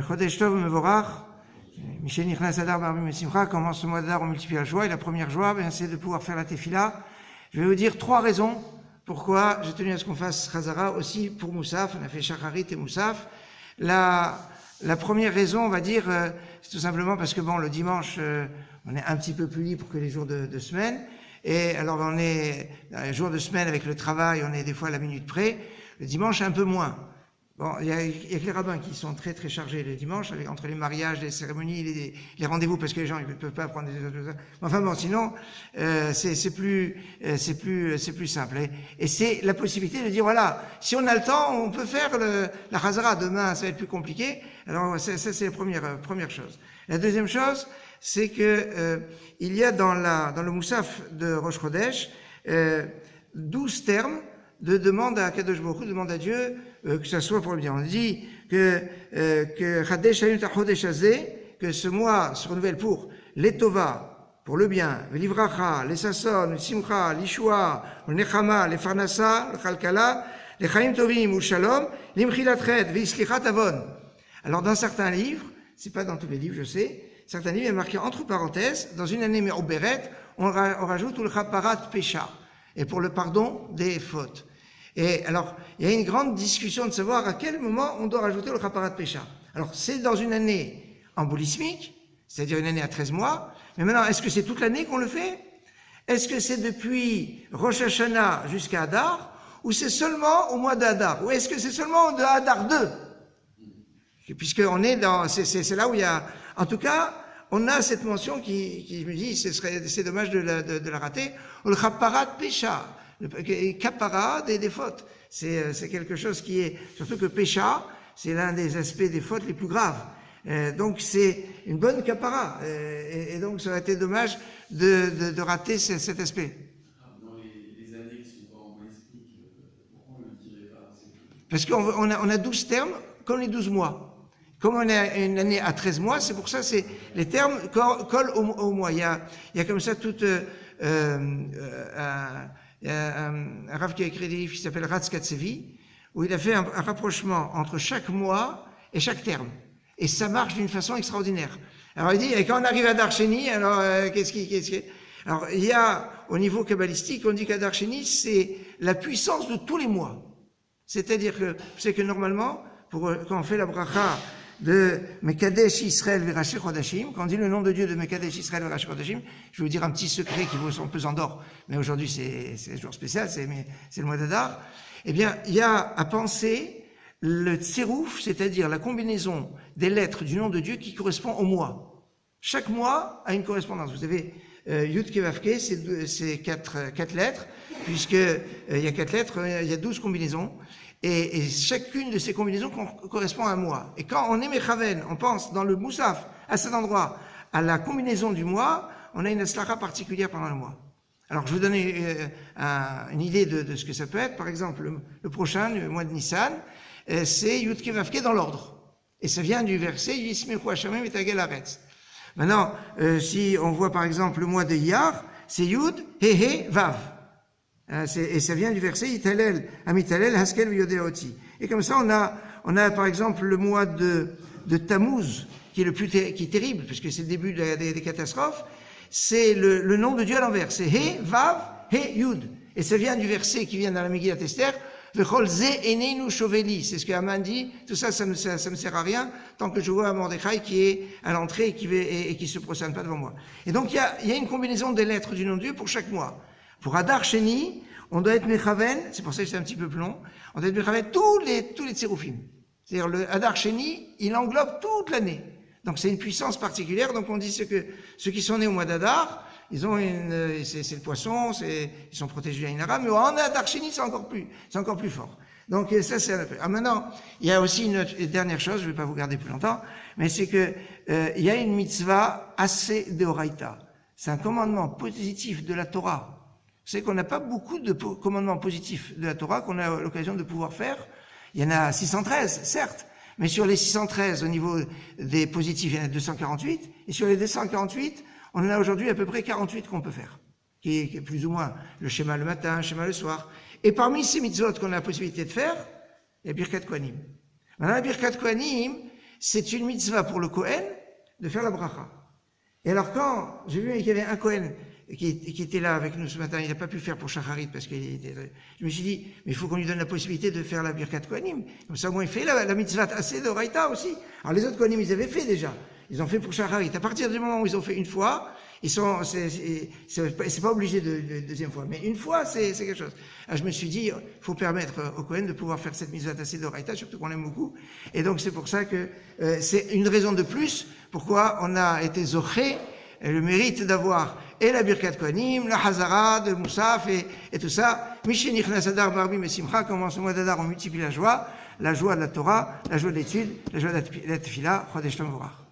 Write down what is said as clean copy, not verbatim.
Chodesh Tov Mevorach, Michel Nichnas Adar Barbim et Simcha, commence ce mois d'Adar, on multiplie la joie, et la première joie, c'est de pouvoir faire la tefila. Je vais vous dire 3 raisons pourquoi j'ai tenu à ce qu'on fasse Chazara aussi pour Moussaf, on a fait Shacharit et Moussaf. La première raison, on va dire, c'est tout simplement parce que bon, le dimanche, on est un petit peu plus libre que les jours de semaine, et alors on est, dans les jours de semaine avec le travail, on est des fois à la minute près, le dimanche un peu moins. Bon, il y a que les rabbins qui sont très très chargés les dimanches, entre les mariages, les cérémonies, les rendez-vous, parce que les gens ils peuvent pas prendre des autres. Enfin bon, sinon c'est plus simple. Et c'est la possibilité de dire voilà, si on a le temps, on peut faire la Chazara. Demain, ça va être plus compliqué. Alors ça c'est la première chose. La deuxième chose, c'est que il y a dans le Moussaf de Rosh Chodesh 12 termes de demande à Kadosh Baruch Hu, demande à Dieu que ça soit pour le bien. On dit que ce mois se renouvelle pour l'Etova, pour le bien, l'Ivracha, l'Essasson, le Simcha, l'Ishua, le Nechama, le Farnasa, le Chalkala, le Chaim Tovim ou Shalom, l'Imchilatret, l'Islichat Avon. Alors dans certains livres, c'est pas dans tous les livres, je sais, certains livres, il y a marqué entre parenthèses, dans une année Me'oberet, on rajoute le Chaparat Pesha, et pour le pardon des fautes. Et alors, il y a une grande discussion de savoir à quel moment on doit rajouter le Chaparat Pesha. Alors, c'est dans une année embolismique, c'est-à-dire une année à 13 mois, mais maintenant, est-ce que c'est toute l'année qu'on le fait? Est-ce que c'est depuis Rosh Hashanah jusqu'à Adar, ou c'est seulement au mois d'Adar? Ou est-ce que c'est seulement de Adar 2? Puisqu'on est dans, c'est là où il y a, en tout cas, on a cette mention qui me dit, c'est dommage de la rater, le Chaparat Pesha. Kapara des fautes. C'est quelque chose qui est, surtout que Pécha, c'est l'un des aspects des fautes les plus graves. Donc c'est une bonne kapara. Et donc ça aurait été dommage de rater cet aspect. Dans les années qui sont pas en explique, pourquoi on ne le dirait pas? Parce qu'on a 12 termes, comme les 12 mois. Comme on a une année à 13 mois, c'est pour ça c'est les termes collent au mois. Il y a comme ça toute il y a un rav qui a écrit des livres qui s'appelle Ratz Katsevi, où il a fait un rapprochement entre chaque mois et chaque terme. Et ça marche d'une façon extraordinaire. Alors il dit, et quand on arrive à Darsheni, alors alors il y a, au niveau kabbalistique, on dit qu'à Darsheni, c'est la puissance de tous les mois. C'est-à-dire que, c'est que normalement, quand on fait la bracha de Mekadesh Israël Veraché Chodashim, quand on dit le nom de Dieu de Mekadesh Israël Veraché Chodashim, je vais vous dire un petit secret qui vaut son pesant d'or, mais aujourd'hui c'est un jour spécial, c'est le mois d'Adar. Eh bien, il y a à penser le tserouf, c'est-à-dire la combinaison des lettres du nom de Dieu qui correspond au mois. Chaque mois a une correspondance. Vous avez Yud Kevavke, c'est 4 lettres, puisque il y a 4 lettres, il y a 12 combinaisons. Et chacune de ces combinaisons correspond à un mois. Et quand on est Mechaven, on pense dans le Moussaf, à cet endroit, à la combinaison du mois, on a une aslacha particulière pendant le mois. Alors, je vais vous donner une idée de ce que ça peut être. Par exemple, le prochain, le mois de Nissan, c'est Yud Kevavke dans l'ordre. Et ça vient du verset Yismechu Hashamim et Hagel Haaretz. Maintenant, si on voit par exemple le mois de Iyar, c'est Yud, He, Vav. Et ça vient du verset Italel, Amitalel, Haskel, Yodeoti. Et comme ça, on a par exemple le mois de Tammuz, qui est qui est terrible, puisque c'est le début des catastrophes. C'est le nom de Dieu à l'envers. C'est He, Vav, He, Yud. Et ça vient du verset qui vient dans la Megillat Esther, Vechol Ze Eneinu Shoveli. C'est ce que Haman dit. Tout ça, ça me sert à rien tant que je vois Mordechai qui est à l'entrée et qui se prosterne pas devant moi. Et donc, il y a une combinaison des lettres du nom de Dieu pour chaque mois. Pour Adar Sheni, on doit être Mechaven, c'est pour ça que c'est un petit peu plus long, on doit être Mechaven tous les tséroufim. C'est-à-dire le Adar Sheni, il englobe toute l'année. Donc c'est une puissance particulière, donc on dit que ceux qui sont nés au mois d'Adar, ils ont c'est le poisson, ils sont protégés à Inara, mais en Adar Sheni, c'est encore plus fort. Donc ça c'est un peu. Ah, maintenant, il y a aussi une dernière chose, je ne vais pas vous garder plus longtemps, mais c'est que il y a une mitzvah assez deoraita. C'est un commandement positif de la Torah. Vous savez qu'on n'a pas beaucoup de commandements positifs de la Torah qu'on a l'occasion de pouvoir faire. Il y en a 613, certes, mais sur les 613, au niveau des positifs, il y en a 248, et sur les 248, on en a aujourd'hui à peu près 48 qu'on peut faire, qui est plus ou moins le schéma le matin, le schéma le soir. Et parmi ces mitzvot qu'on a la possibilité de faire, il y a Birkat Kohanim. Maintenant, la Birkat Kohanim, c'est une mitzvah pour le Kohen de faire la bracha. Et alors quand j'ai vu qu'il y avait un Kohen qui était là avec nous ce matin, il n'a pas pu le faire pour Shacharit parce qu'il était... Je me suis dit, mais il faut qu'on lui donne la possibilité de faire la Birkat Kohanim. Comme ça, au moins, il fait la mitzvah assez de Raïta aussi. Alors les autres Kohanim, ils avaient fait déjà. Ils ont fait pour Shacharit. À partir du moment où ils ont fait une fois, c'est pas obligé de deuxième fois. Mais une fois, c'est quelque chose. Alors je me suis dit, il faut permettre au Kohen de pouvoir faire cette mitzvah assez de Raïta, surtout qu'on l'aime beaucoup. Et donc c'est pour ça que c'est une raison de plus pourquoi on a été zoché le mérite d'avoir et la Birkat Kohanim, la Hazara de Moussaf et tout ça. Miché Nichnas Adar Barbi Mesimcha, comme en ce mois d'Adar on multiplie la joie de la Torah, la joie de l'étude, la joie de la Tefila, Chodesh Tov Mevorach.